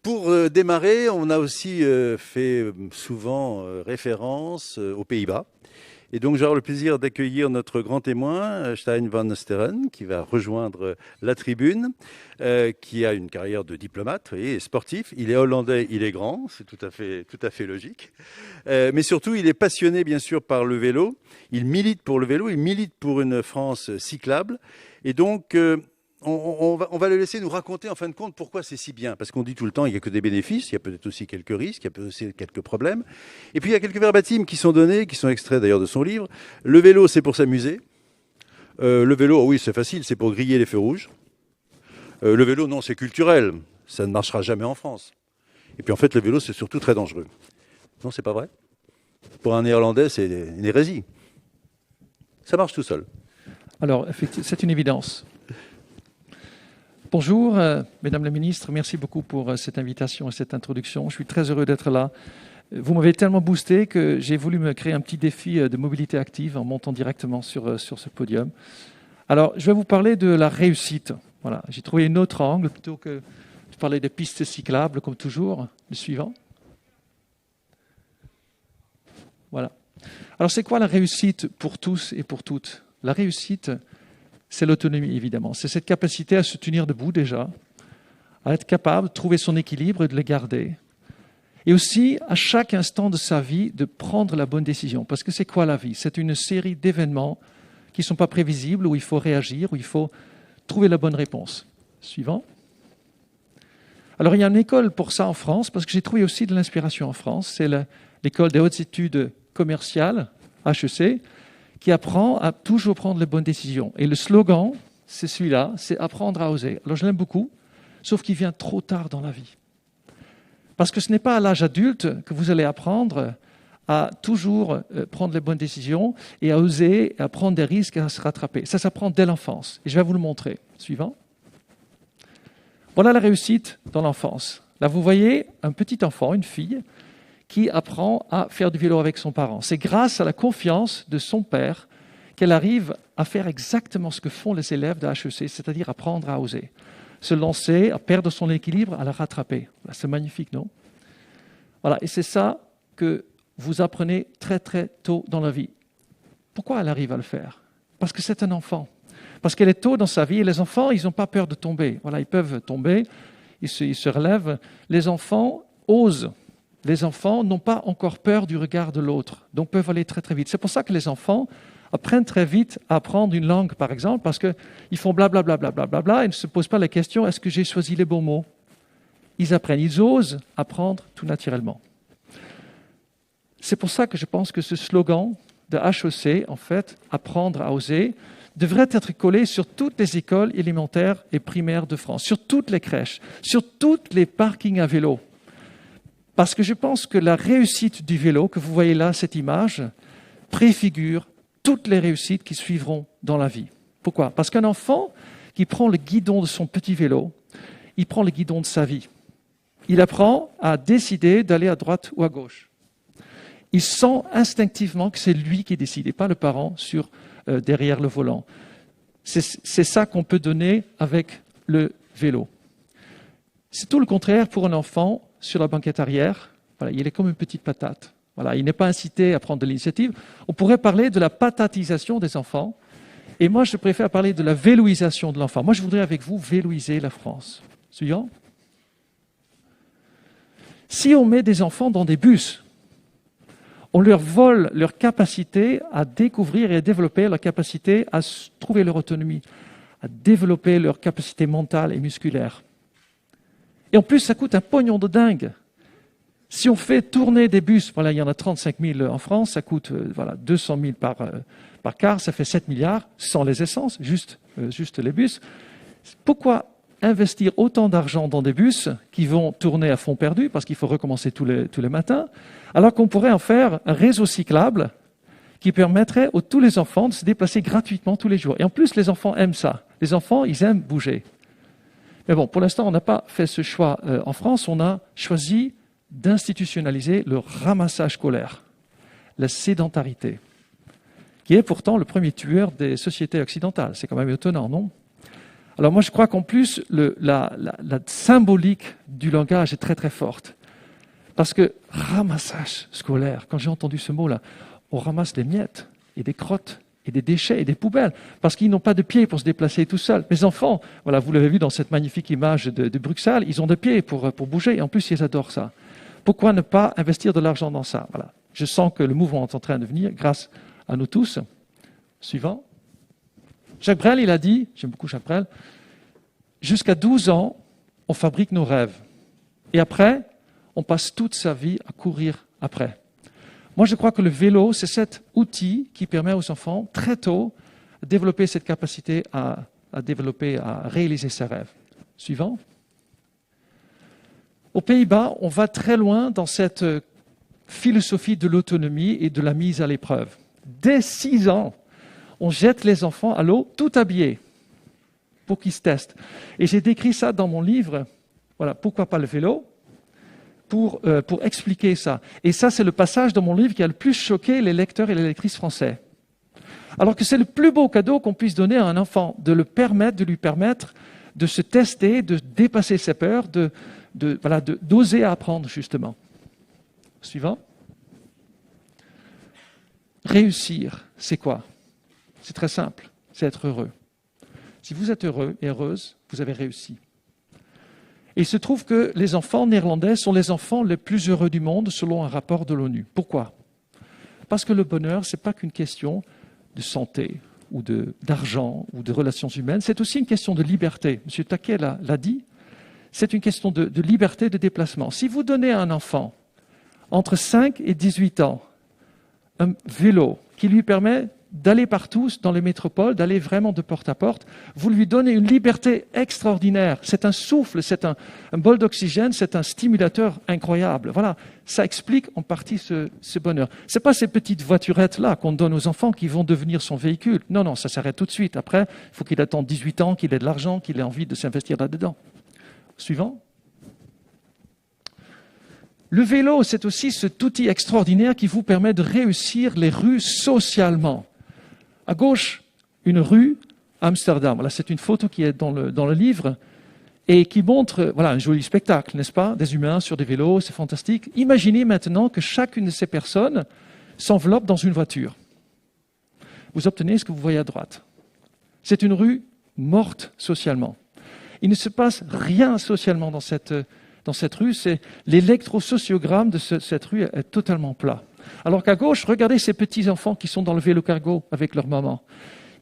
Pour démarrer, on a aussi fait souvent référence aux Pays-Bas. Et donc, j'aurai le plaisir d'accueillir notre grand témoin, Stijn van Steren, qui va rejoindre la tribune, qui a une carrière de diplomate et sportif. Il est hollandais, il est grand, c'est tout à fait logique. Mais surtout, il est passionné, bien sûr, par le vélo. Il milite pour le vélo, il milite pour une France cyclable. Et donc, on va le laisser nous raconter, en fin de compte, pourquoi c'est si bien. Parce qu'on dit tout le temps, il n'y a que des bénéfices, il y a peut-être aussi quelques risques, il y a peut-être aussi quelques problèmes. Et puis, il y a quelques verbatims qui sont donnés, qui sont extraits d'ailleurs de son livre. Le vélo, c'est pour s'amuser. Le vélo, oui, c'est facile, c'est pour griller les feux rouges. Le vélo, non, c'est culturel. Ça ne marchera jamais en France. Et puis, en fait, le vélo, c'est surtout très dangereux. Non, c'est pas vrai. Pour un Néerlandais, c'est une hérésie. Ça marche tout seul. Alors, effectivement, c'est une évidence. Bonjour, Mesdames les ministres, merci beaucoup pour cette invitation et cette introduction. Je suis très heureux d'être là. Vous m'avez tellement boosté que j'ai voulu me créer un petit défi de mobilité active en montant directement sur ce podium. Alors, je vais vous parler de la réussite. Voilà, j'ai trouvé un autre angle plutôt que de parler des pistes cyclables, comme toujours. Le suivant. Voilà. Alors, c'est quoi la réussite pour tous et pour toutes? La réussite, c'est l'autonomie, évidemment. C'est cette capacité à se tenir debout déjà, à être capable de trouver son équilibre et de le garder. Et aussi, à chaque instant de sa vie, de prendre la bonne décision. Parce que c'est quoi la vie? C'est une série d'événements qui ne sont pas prévisibles, où il faut réagir, où il faut trouver la bonne réponse. Suivant. Alors, il y a une école pour ça en France, parce que j'ai trouvé aussi de l'inspiration en France. C'est l'école des hautes études commerciales, HEC, qui apprend à toujours prendre les bonnes décisions. Et le slogan, c'est celui-là, c'est apprendre à oser. Alors je l'aime beaucoup, sauf qu'il vient trop tard dans la vie. Parce que ce n'est pas à l'âge adulte que vous allez apprendre à toujours prendre les bonnes décisions et à oser, à prendre des risques et à se rattraper. Ça s'apprend dès l'enfance. Et je vais vous le montrer. Suivant. Voilà la réussite dans l'enfance. Là, vous voyez un petit enfant, une fille, qui apprend à faire du vélo avec son parent. C'est grâce à la confiance de son père qu'elle arrive à faire exactement ce que font les élèves de HEC, c'est-à-dire apprendre à oser, se lancer, à perdre son équilibre, à le rattraper. C'est magnifique, non? Voilà, et c'est ça que vous apprenez très très tôt dans la vie. Pourquoi elle arrive à le faire? Parce que c'est un enfant. Parce qu'elle est tôt dans sa vie, et les enfants, ils n'ont pas peur de tomber. Voilà, ils peuvent tomber, ils se relèvent. Les enfants osent. Les enfants n'ont pas encore peur du regard de l'autre, donc peuvent aller très très vite. C'est pour ça que les enfants apprennent très vite à apprendre une langue, par exemple, parce qu'ils font blablabla, et ne se posent pas la question, est-ce que j'ai choisi les bons mots? Ils apprennent, ils osent apprendre tout naturellement. C'est pour ça que je pense que ce slogan de HEC, en fait, apprendre à oser, devrait être collé sur toutes les écoles élémentaires et primaires de France, sur toutes les crèches, sur tous les parkings à vélo. Parce que je pense que la réussite du vélo, que vous voyez là, cette image, préfigure toutes les réussites qui suivront dans la vie. Pourquoi? Parce qu'un enfant qui prend le guidon de son petit vélo, il prend le guidon de sa vie. Il apprend à décider d'aller à droite ou à gauche. Il sent instinctivement que c'est lui qui décide et pas le parent derrière le volant. C'est ça qu'on peut donner avec le vélo. C'est tout le contraire pour un enfant sur la banquette arrière. Voilà, il est comme une petite patate. Voilà, il n'est pas incité à prendre de l'initiative. On pourrait parler de la patatisation des enfants. Et moi, je préfère parler de la véloisation de l'enfant. Moi, je voudrais avec vous véloiser la France. Suivant. Si on met des enfants dans des bus, on leur vole leur capacité à découvrir et à développer leur capacité à trouver leur autonomie, à développer leur capacité mentale et musculaire. Et en plus, ça coûte un pognon de dingue. Si on fait tourner des bus, voilà, il y en a 35 000 en France, ça coûte 200 000 par car, ça fait 7 milliards, sans les essences, juste les bus. Pourquoi investir autant d'argent dans des bus qui vont tourner à fond perdu, parce qu'il faut recommencer tous les matins, alors qu'on pourrait en faire un réseau cyclable qui permettrait à tous les enfants de se déplacer gratuitement tous les jours. Et en plus, les enfants aiment ça. Les enfants, ils aiment bouger. Mais bon, pour l'instant, on n'a pas fait ce choix en France. On a choisi d'institutionnaliser le ramassage scolaire, la sédentarité, qui est pourtant le premier tueur des sociétés occidentales. C'est quand même étonnant, non? Alors moi, je crois qu'en plus, la symbolique du langage est très très forte. Parce que ramassage scolaire, quand j'ai entendu ce mot-là, on ramasse des miettes et des crottes et des déchets et des poubelles, parce qu'ils n'ont pas de pieds pour se déplacer tout seuls. Mes enfants, voilà, vous l'avez vu dans cette magnifique image de Bruxelles, ils ont des pieds pour bouger, et en plus, ils adorent ça. Pourquoi ne pas investir de l'argent dans ça? Voilà. Je sens que le mouvement est en train de venir, grâce à nous tous. Suivant. Jacques Brel, il a dit, j'aime beaucoup Jacques Brel, jusqu'à 12 ans, on fabrique nos rêves. Et après, on passe toute sa vie à courir après. Moi, je crois que le vélo, c'est cet outil qui permet aux enfants, très tôt, de développer cette capacité à réaliser ses rêves. Suivant. Aux Pays-Bas, on va très loin dans cette philosophie de l'autonomie et de la mise à l'épreuve. Dès 6 ans, on jette les enfants à l'eau tout habillés pour qu'ils se testent. Et j'ai décrit ça dans mon livre, voilà, pourquoi pas le vélo, pour expliquer ça. Et ça, c'est le passage dans mon livre qui a le plus choqué les lecteurs et les lectrices français. Alors que c'est le plus beau cadeau qu'on puisse donner à un enfant, de lui permettre de se tester, de dépasser ses peurs, d'oser apprendre, justement. Suivant. Réussir, c'est quoi? C'est très simple, c'est être heureux. Si vous êtes heureux et heureuse, vous avez réussi. Et il se trouve que les enfants néerlandais sont les enfants les plus heureux du monde selon un rapport de l'ONU. Pourquoi? Parce que le bonheur, ce n'est pas qu'une question de santé ou d'argent ou de relations humaines, c'est aussi une question de liberté. M. Taquet l'a dit, c'est une question de liberté de déplacement. Si vous donnez à un enfant entre 5 et 18 ans un vélo qui lui permet d'aller partout dans les métropoles, d'aller vraiment de porte à porte, vous lui donnez une liberté extraordinaire. C'est un souffle, c'est un bol d'oxygène, c'est un stimulateur incroyable. Voilà, ça explique en partie ce bonheur. Ce n'est pas ces petites voiturettes-là qu'on donne aux enfants qui vont devenir son véhicule. Non, non, ça s'arrête tout de suite. Après, il faut qu'il attende 18 ans, qu'il ait de l'argent, qu'il ait envie de s'investir là-dedans. Suivant. Le vélo, c'est aussi cet outil extraordinaire qui vous permet de réussir les rues socialement. À gauche, une rue à Amsterdam. Là, c'est une photo qui est dans le livre et qui montre un joli spectacle, n'est-ce pas? Des humains sur des vélos, c'est fantastique. Imaginez maintenant que chacune de ces personnes s'enveloppe dans une voiture. Vous obtenez ce que vous voyez à droite. C'est une rue morte socialement. Il ne se passe rien socialement dans cette rue. L'électrosociogramme de cette rue est totalement plat. Alors qu'à gauche, regardez ces petits-enfants qui sont dans le vélo cargo avec leur maman.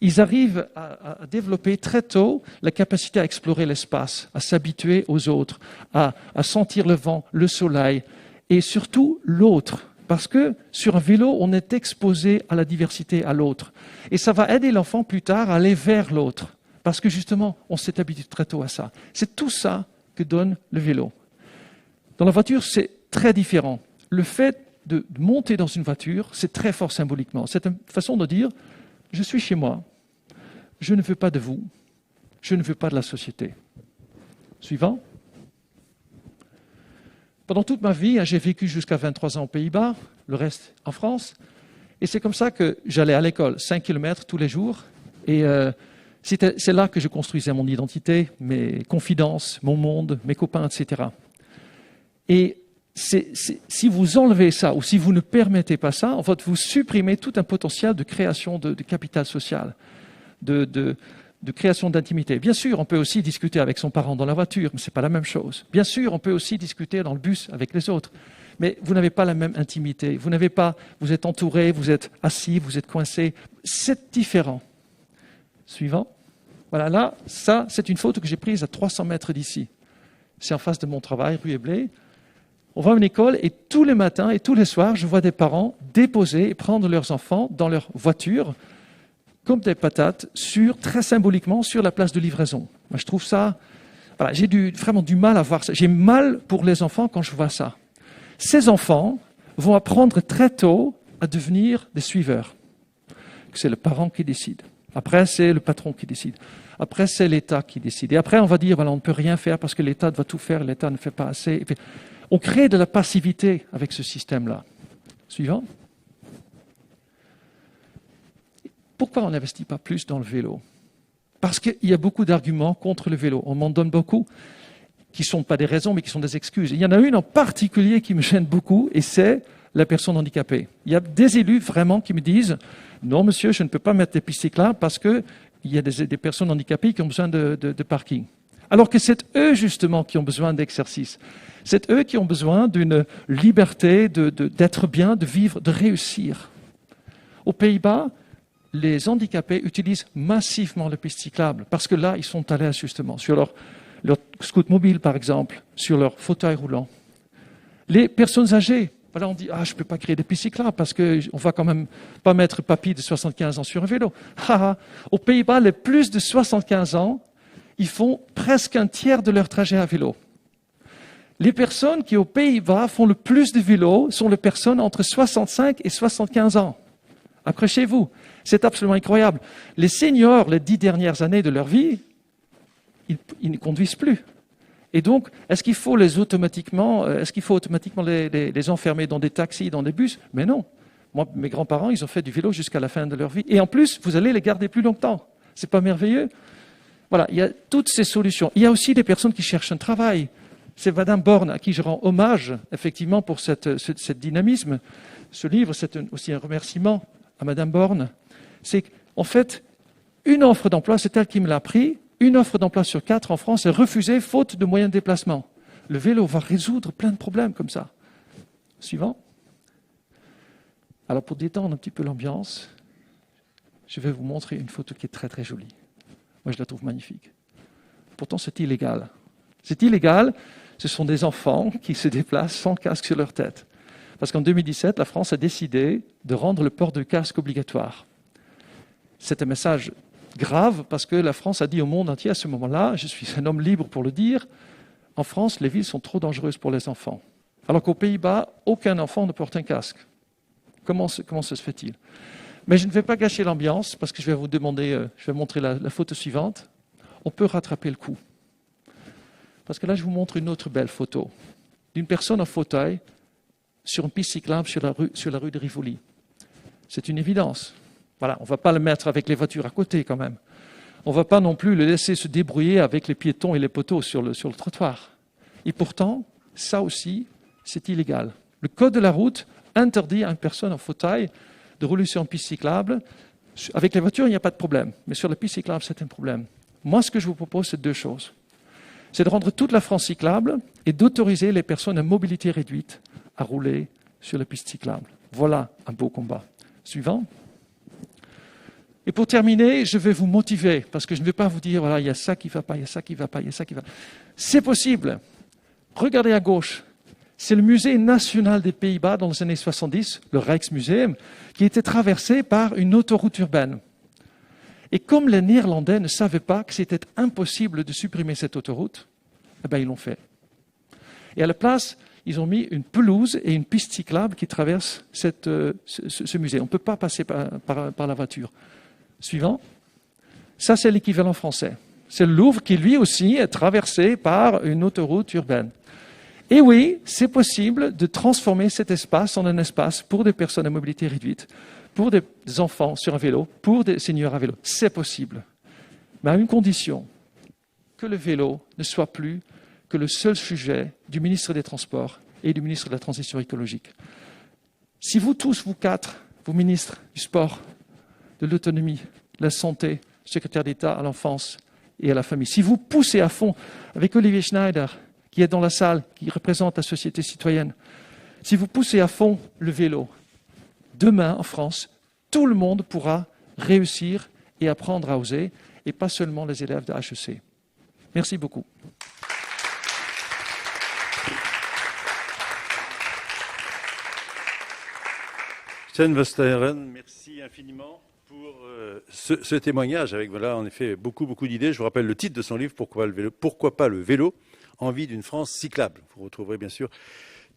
Ils arrivent à développer très tôt la capacité à explorer l'espace, à s'habituer aux autres, à sentir le vent, le soleil et surtout l'autre. Parce que sur un vélo, on est exposé à la diversité, à l'autre. Et ça va aider l'enfant plus tard à aller vers l'autre. Parce que justement, on s'est habitué très tôt à ça. C'est tout ça que donne le vélo. Dans la voiture, c'est très différent. Le fait de monter dans une voiture, c'est très fort symboliquement. C'est une façon de dire, je suis chez moi, je ne veux pas de vous, je ne veux pas de la société. Suivant. Pendant toute ma vie, j'ai vécu jusqu'à 23 ans aux Pays-Bas, le reste en France, et c'est comme ça que j'allais à l'école, 5 km tous les jours, et c'est là que je construisais mon identité, mes confidences, mon monde, mes copains, etc. Et si vous enlevez ça, ou si vous ne permettez pas ça, en fait, vous supprimez tout un potentiel de création de capital social, de création d'intimité. Bien sûr, on peut aussi discuter avec son parent dans la voiture, mais ce n'est pas la même chose. Bien sûr, on peut aussi discuter dans le bus avec les autres, mais vous n'avez pas la même intimité. Vous êtes entouré, vous êtes assis, vous êtes coincé. C'est différent. Suivant. Voilà, là, ça, c'est une photo que j'ai prise à 300 mètres d'ici. C'est en face de mon travail, rue Eblé. On va à une école et tous les matins et tous les soirs, je vois des parents déposer et prendre leurs enfants dans leur voiture comme des patates, très symboliquement, sur la place de livraison. Moi, je trouve ça... Voilà, j'ai vraiment du mal à voir ça. J'ai mal pour les enfants quand je vois ça. Ces enfants vont apprendre très tôt à devenir des suiveurs. C'est le parent qui décide. Après, c'est le patron qui décide. Après, c'est l'État qui décide. Et après, on va dire, voilà, on ne peut rien faire parce que l'État doit tout faire, l'État ne fait pas assez. Et puis, on crée de la passivité avec ce système-là. Suivant. Pourquoi on n'investit pas plus dans le vélo? Parce qu'il y a beaucoup d'arguments contre le vélo. On m'en donne beaucoup, qui ne sont pas des raisons, mais qui sont des excuses. Il y en a une en particulier qui me gêne beaucoup, et c'est la personne handicapée. Il y a des élus vraiment qui me disent « Non, monsieur, je ne peux pas mettre des pistes cyclables parce qu'il y a des personnes handicapées qui ont besoin de parking. » Alors que c'est eux, justement, qui ont besoin d'exercice. C'est eux qui ont besoin d'une liberté, d'être bien, de vivre, de réussir. Aux Pays-Bas, les handicapés utilisent massivement les pistes cyclables parce que là, ils sont à l'aise, justement, sur leur scoot mobile, par exemple, sur leur fauteuil roulant. Les personnes âgées, voilà, on dit « Ah, je ne peux pas créer des pistes cyclables parce qu'on ne va quand même pas mettre papy de 75 ans sur un vélo. » Aux Pays-Bas, les plus de 75 ans, ils font presque un tiers de leur trajet à vélo. Les personnes qui, aux Pays-Bas, font le plus de vélo sont les personnes entre 65 et 75 ans. Accrochez-vous, c'est absolument incroyable. Les seniors, les 10 dernières années de leur vie, ils ne conduisent plus. Et donc, est-ce qu'il faut automatiquement les enfermer dans des taxis, dans des bus? Mais non. Moi, mes grands-parents, ils ont fait du vélo jusqu'à la fin de leur vie. Et en plus, vous allez les garder plus longtemps. C'est pas merveilleux? Voilà, il y a toutes ces solutions. Il y a aussi des personnes qui cherchent un travail. C'est Madame Borne à qui je rends hommage, effectivement, pour ce dynamisme. Ce livre, c'est aussi un remerciement à Madame Borne. C'est en fait une offre d'emploi, c'est elle qui me l'a appris. Une offre d'emploi sur 4 en France est refusée faute de moyens de déplacement. Le vélo va résoudre plein de problèmes comme ça. Suivant. Alors pour détendre un petit peu l'ambiance, je vais vous montrer une photo qui est très très jolie. Moi je la trouve magnifique. Pourtant c'est illégal. C'est illégal, ce sont des enfants qui se déplacent sans casque sur leur tête. Parce qu'en 2017, la France a décidé de rendre le port de casque obligatoire. C'est un message grave parce que la France a dit au monde entier à ce moment-là, je suis un homme libre pour le dire, en France, les villes sont trop dangereuses pour les enfants. Alors qu'aux Pays-Bas, aucun enfant ne porte un casque. Comment ça se fait-il? Mais je ne vais pas gâcher l'ambiance parce que je vais vous demander, je vais montrer la photo suivante. On peut rattraper le coup. Parce que là, je vous montre une autre belle photo d'une personne en fauteuil sur une piste cyclable sur la rue de Rivoli. C'est une évidence. Voilà, on ne va pas le mettre avec les voitures à côté quand même. On ne va pas non plus le laisser se débrouiller avec les piétons et les poteaux sur le trottoir. Et pourtant, ça aussi, c'est illégal. Le code de la route interdit à une personne en fauteuil de rouler sur une piste cyclable. Avec les voitures, il n'y a pas de problème. Mais sur la piste cyclable, c'est un problème. Moi, ce que je vous propose, c'est 2 choses. C'est de rendre toute la France cyclable et d'autoriser les personnes à mobilité réduite à rouler sur la piste cyclable. Voilà un beau combat. Suivant. Et pour terminer, je vais vous motiver, parce que je ne vais pas vous dire, voilà, il y a ça qui ne va pas, il y a ça qui ne va pas, il y a ça qui va. C'est possible. Regardez à gauche. C'est le musée national des Pays-Bas dans les années 70, le Rijksmuseum, qui était traversé par une autoroute urbaine. Et comme les Néerlandais ne savaient pas que c'était impossible de supprimer cette autoroute, eh bien, ils l'ont fait. Et à la place, ils ont mis une pelouse et une piste cyclable qui traverse ce musée. On ne peut pas passer par la voiture. Suivant. Ça, c'est l'équivalent français. C'est le Louvre qui, lui aussi, est traversé par une autoroute urbaine. Et oui, c'est possible de transformer cet espace en un espace pour des personnes à mobilité réduite, pour des enfants sur un vélo, pour des seniors à vélo. C'est possible. Mais à une condition, que le vélo ne soit plus que le seul sujet du ministre des Transports et du ministre de la Transition écologique. Si vous tous, vous 4, vous ministres du sport, de l'autonomie, de la santé, secrétaire d'État à l'enfance et à la famille, si vous poussez à fond avec Olivier Schneider, qui est dans la salle, qui représente la société citoyenne, si vous poussez à fond le vélo, demain en France, tout le monde pourra réussir et apprendre à oser, et pas seulement les élèves de HEC. Merci beaucoup. Stijn Versteyren, merci infiniment pour ce témoignage avec, voilà, en effet, beaucoup d'idées. Je vous rappelle le titre de son livre, Pourquoi pas le vélo, envie d'une France cyclable. Vous retrouverez bien sûr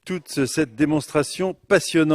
toute cette démonstration passionnante.